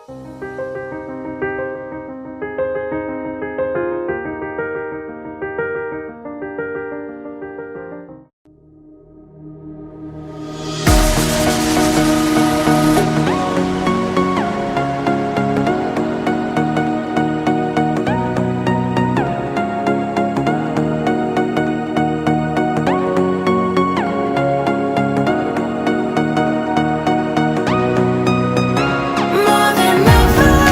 More than ever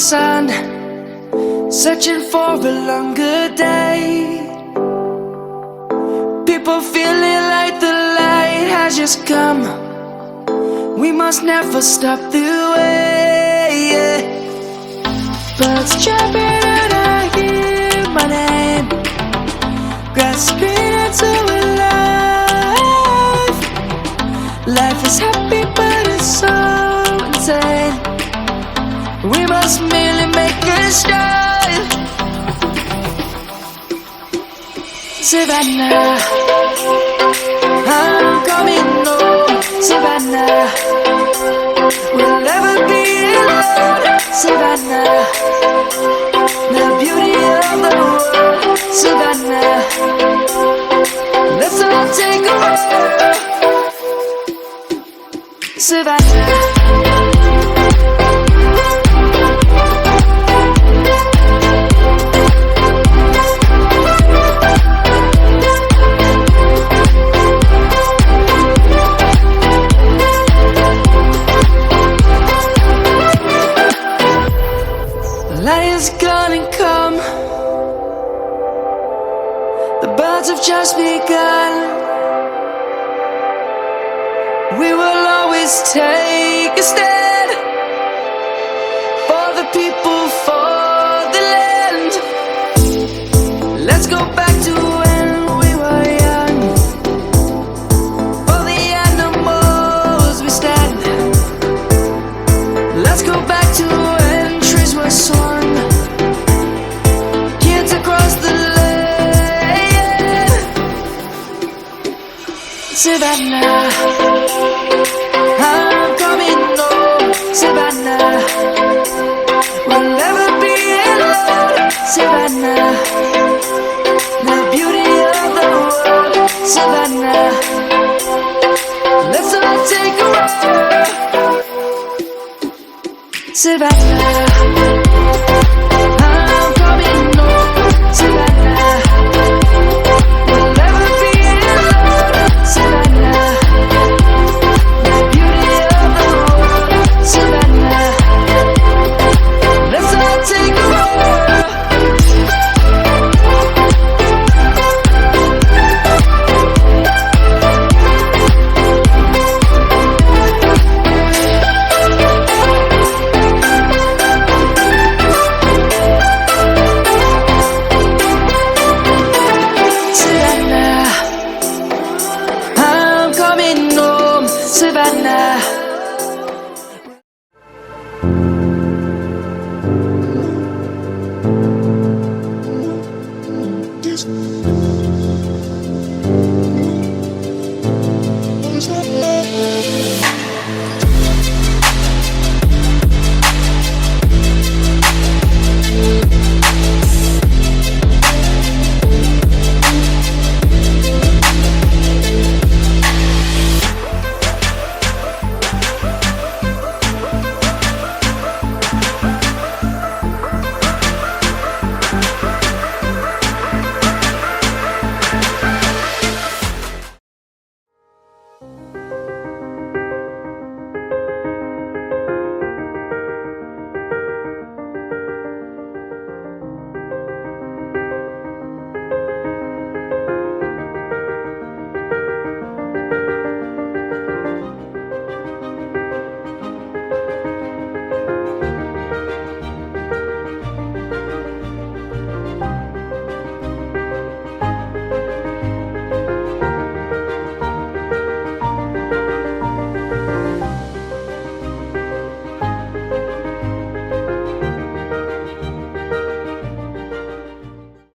sun, searching for a longer day. People feeling like the light has just come. We must never stop the way, yeah. Birds chirping and I hear my name, grasping into a life. Life is happy but it's so insane. We must merely make a start. Savannah, I'm coming home. Savannah, we'll never be alone. Savannah, the beauty of the world. Savannah, let's all take a walk. Savannah. Light is gonna come. The birds have just begun. We will always take a stand for the people, for the land. Let's go back to when we were young. For the animals we stand. Let's go back to when trees were swung. Savannah, I'm coming home. Savannah, we'll never be alone. Savannah, the beauty of the world. Savannah, let's all take a walk. Savannah. Savannah. This